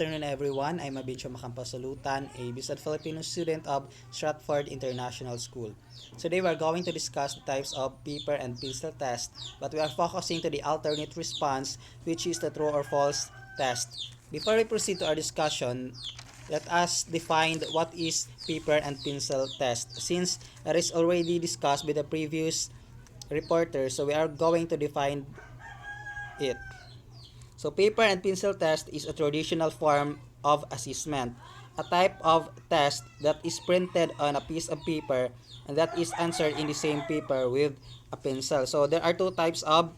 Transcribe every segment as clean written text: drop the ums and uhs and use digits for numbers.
afternoon, everyone. I'm Abincho Makampasalutan, a Bisad Filipino student of Stratford International School. Today, we're going to discuss the types of paper and pencil test, but we are focusing to the alternate response, which is the true or false test. Before we proceed to our discussion, let us define what is paper and pencil test. Since it is already discussed by the previous reporter, so we are going to define it. So paper and pencil test is a traditional form of assessment, a type of test that is printed on a piece of paper and that is answered in the same paper with a pencil. So there are two types of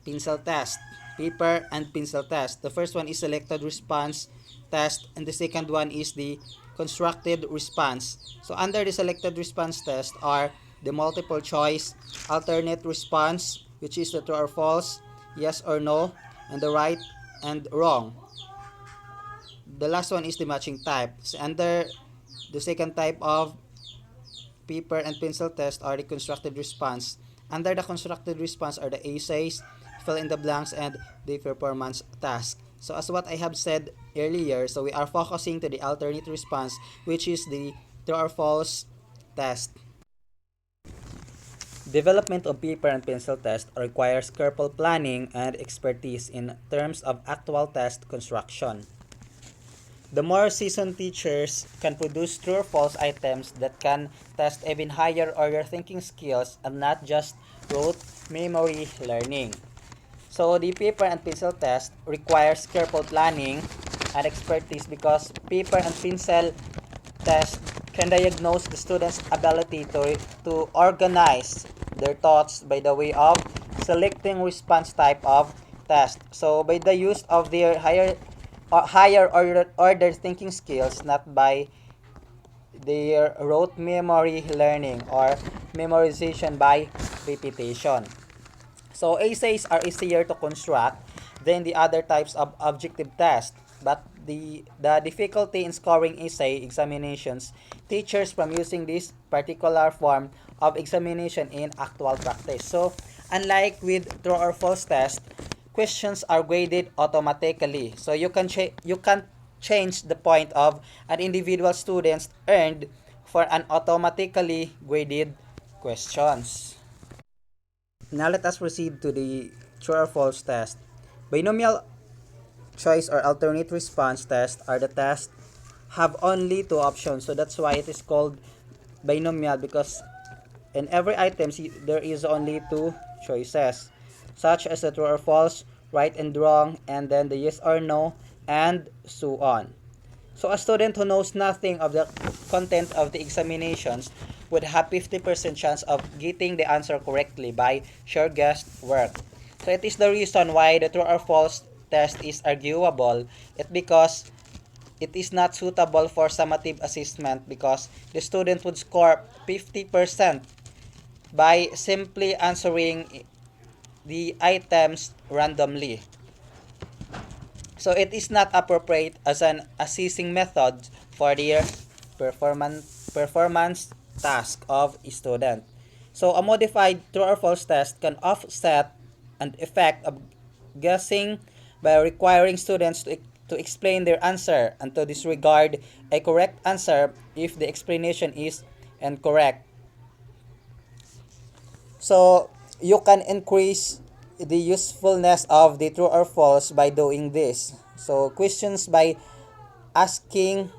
pencil test, paper and pencil test. The first one is selected response test and the second one is the constructed response. So under the selected response test are the multiple choice, alternate response, which is the true or false, yes or no, and the right and wrong. The last one is the matching type. So under the second type of paper and pencil test are the constructed response. Under the constructed response are the essays, fill in the blanks, and the performance task. So as what I have said earlier, so we are focusing to the alternate response, which is the true or false test. Development of paper and pencil test requires careful planning and expertise in terms of actual test construction. The more seasoned teachers can produce true or false items that can test even higher order thinking skills and not just rote memory learning. So the paper and pencil test requires careful planning and expertise because paper and pencil test can diagnose the student's ability to organize their thoughts by the way of selecting response type of test. So by the use of their higher order thinking skills, not by their rote memory learning or memorization by repetition. So essays are easier to construct than the other types of objective tests, but the difficulty in scoring essay examinations teachers from using this particular form of examination in actual practice. So unlike with true or false test, questions are graded automatically. So you can change the point of an individual student's earned for an automatically graded questions. Now let us proceed to the true or false test. Binomial choice or alternate response test are the tests have only two options. So that's why it is called binomial because in every item there is only two choices, such as the true or false, right and wrong, and then the yes or no, and so on. So a student who knows nothing of the content of the examinations would have 50% chance of getting the answer correctly by sheer guesswork. So it is the reason why the true or false test is arguable. It because it is not suitable for summative assessment because the student would score 50% by simply answering the items randomly. So it is not appropriate as an assessing method for their performance task of a student. So a modified true or false test can offset an effect of guessing by requiring students to explain their answer and to disregard a correct answer if the explanation is incorrect. So you can increase the usefulness of the true or false by doing this. So questions by asking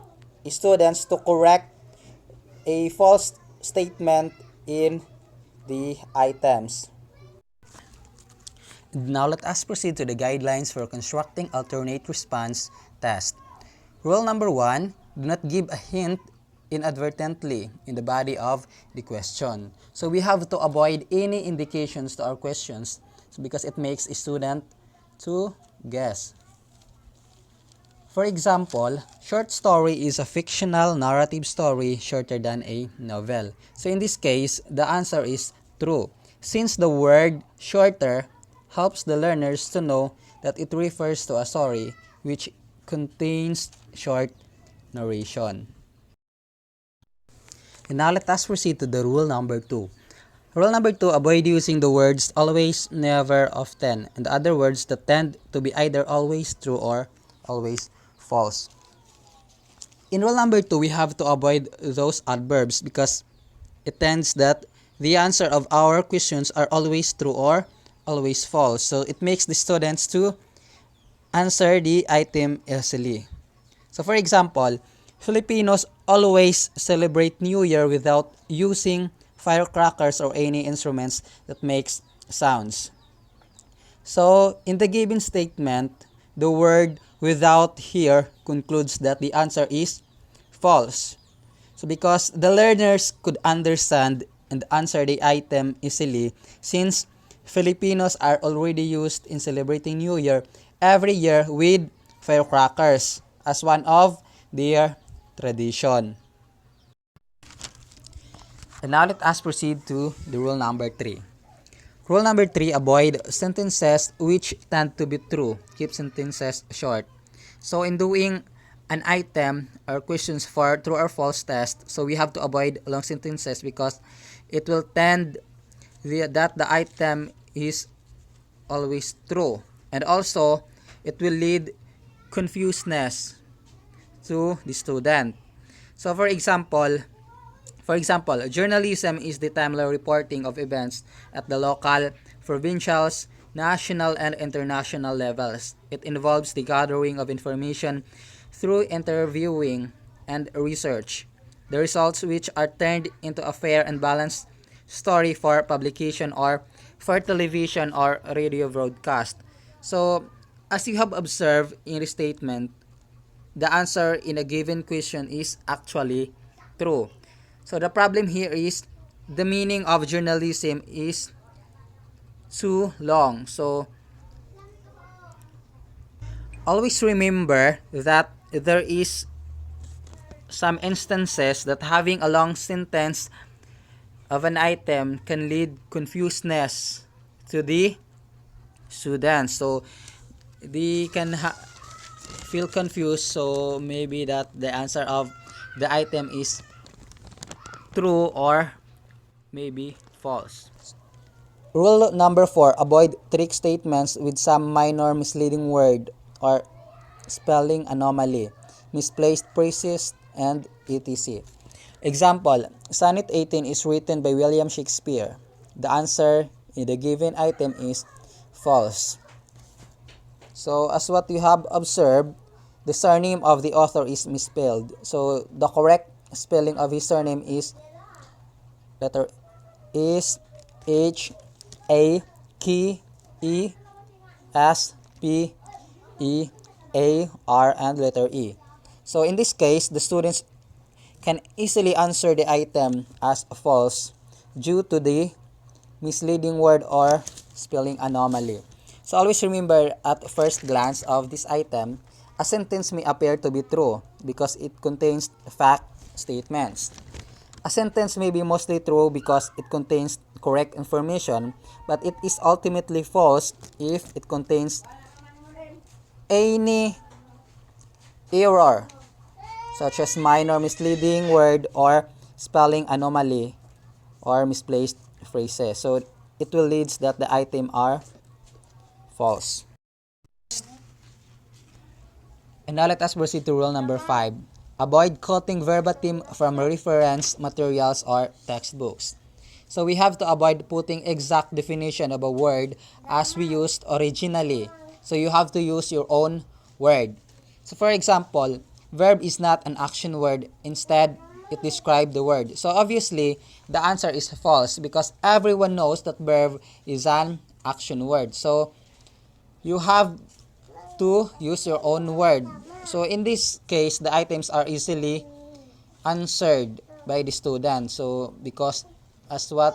students to correct a false statement in the items. Now let us proceed to the guidelines for constructing alternate response test. Rule number 1, do not give a hint inadvertently in the body of the question. So we have to avoid any indications to our questions because it makes a student to guess. For example, short story is a fictional narrative story shorter than a novel. So in this case, the answer is true, since the word shorter helps the learners to know that it refers to a story which contains short narration. And now let us proceed to the rule number 2. Rule number 2, avoid using the words always, never, often, and other words that tend to be either always true or always false. In rule number 2, we have to avoid those adverbs because it tends that the answer of our questions are always true or always false. So it makes the students to answer the item easily. So for example, Filipinos always celebrate New Year without using firecrackers or any instruments that makes sounds. So in the given statement, the word without here concludes that the answer is false. So because the learners could understand and answer the item easily, since Filipinos are already used in celebrating New Year every year with firecrackers as one of their tradition. And now let us proceed to the rule number 3. Rule number 3, avoid sentences which tend to be true. Keep sentences short. So in doing an item or questions for true or false test, so we have to avoid long sentences because it will tend that the item is always true. And also, it will lead confusedness to the student. So for example, journalism is the timely reporting of events at the local, provincial, national, and international levels. It involves the gathering of information through interviewing and research. The results which are turned into a fair and balanced story for publication or for television or radio broadcast. So, as you have observed in the statement, the answer in a given question is actually true. So the problem here is the meaning of journalism is too long. So always remember that there is some instances that having a long sentence of an item can lead confusedness to the students. So they can feel confused, so maybe that the answer of the item is true or maybe false. Rule number 4, avoid trick statements with some minor misleading word or spelling anomaly, misplaced phrases, and etc. Example, Sonnet 18 is written by William Shakespeare. The answer in the given item is false. So as what you have observed, the surname of the author is misspelled. So the correct spelling of his surname is letter is H A K E S P E A R and letter E. So in this case, the students can easily answer the item as false due to the misleading word or spelling anomaly. So always remember at first glance of this item, a sentence may appear to be true because it contains fact statements. A sentence may be mostly true because it contains correct information, but it is ultimately false if it contains any error, such as minor misleading word or spelling anomaly or misplaced phrases. So it will lead that the item are false. And now let us proceed to rule number 5. Avoid quoting verbatim from reference materials or textbooks. So we have to avoid putting exact definition of a word as we used originally. So you have to use your own word. So for example, verb is not an action word. Instead, it describes the word. So obviously, the answer is false because everyone knows that verb is an action word. So you have to use your own word. So in this case, the items are easily answered by the student. So because as what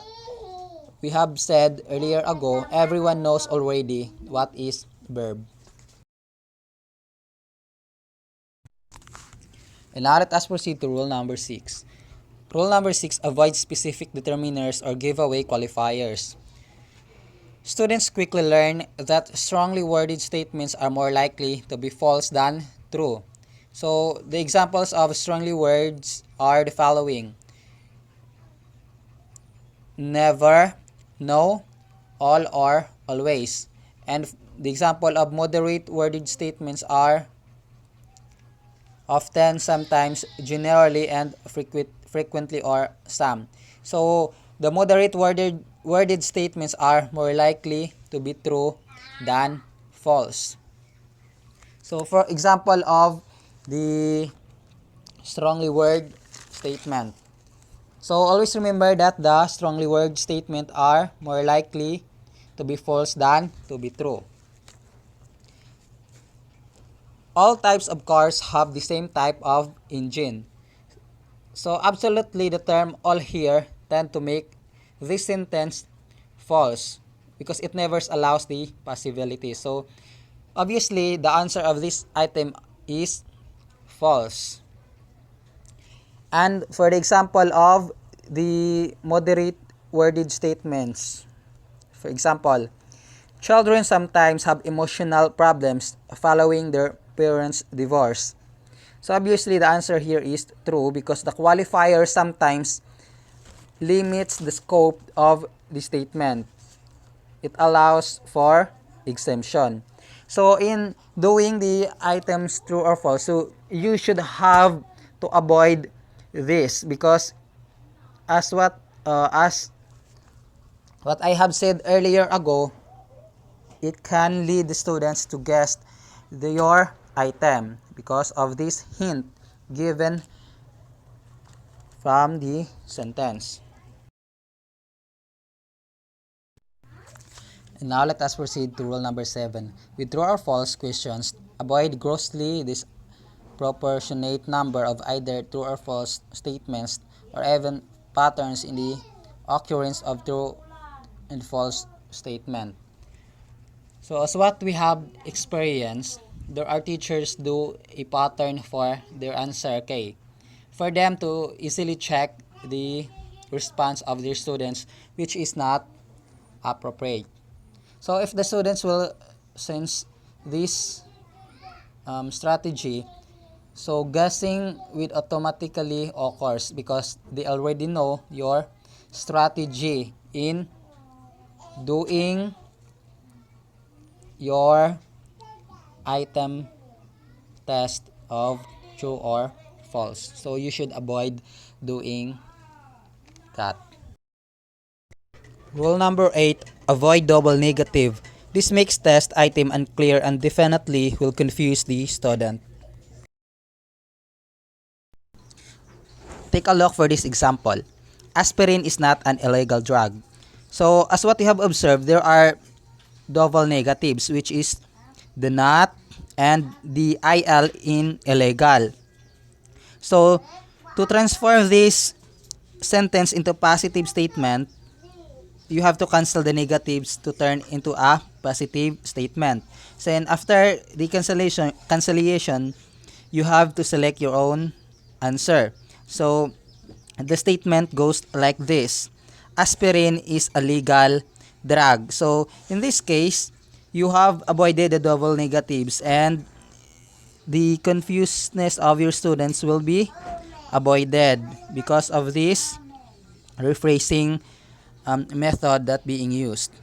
we have said earlier ago, everyone knows already what is verb. And now let us proceed to rule number 6. Rule number 6, avoid specific determiners or giveaway qualifiers. Students quickly learn that strongly worded statements are more likely to be false than true. So the examples of strongly words are the following: never, no, all, or always. And the example of moderate worded statements are often, sometimes, generally, and frequently, or some. So the moderate worded statements are more likely to be true than false. So for example of the strongly worded statement. So always remember that the strongly worded statement are more likely to be false than to be true. All types of cars have the same type of engine. So absolutely the term all here tend to make this sentence false because it never allows the possibility. So obviously the answer of this item is false. And for the example of the moderate worded statements, for example, children sometimes have emotional problems following their parents' divorce. So obviously the answer here is true because the qualifier sometimes limits the scope of the statement. It allows for exemption. So in doing the items true or false, so you should have to avoid this because as what I have said earlier ago, it can lead the students to guess your item because of this hint given from the sentence. And now let us proceed to rule number 7. With true or false questions, avoid grossly disproportionate number of either true or false statements or even patterns in the occurrence of true and false statement. So as what we have experienced, there are teachers do a pattern for their answer K for them to easily check the response of their students which is not appropriate. So if the students will sense this strategy, so guessing will automatically occurs because they already know your strategy in doing your item test of true or false. So you should avoid doing that. Rule number 8, avoid double negative. This makes test item unclear and definitely will confuse the student. Take a look for this example. Aspirin is not an illegal drug. So as what you have observed, there are double negatives which is the not and the IL in illegal. So to transform this sentence into positive statement, you have to cancel the negatives to turn into a positive statement. So and after the cancellation, you have to select your own answer. So the statement goes like this: aspirin is a legal drug. So in this case, you have avoided the double negatives and the confusedness of your students will be avoided because of this rephrasing method that being used.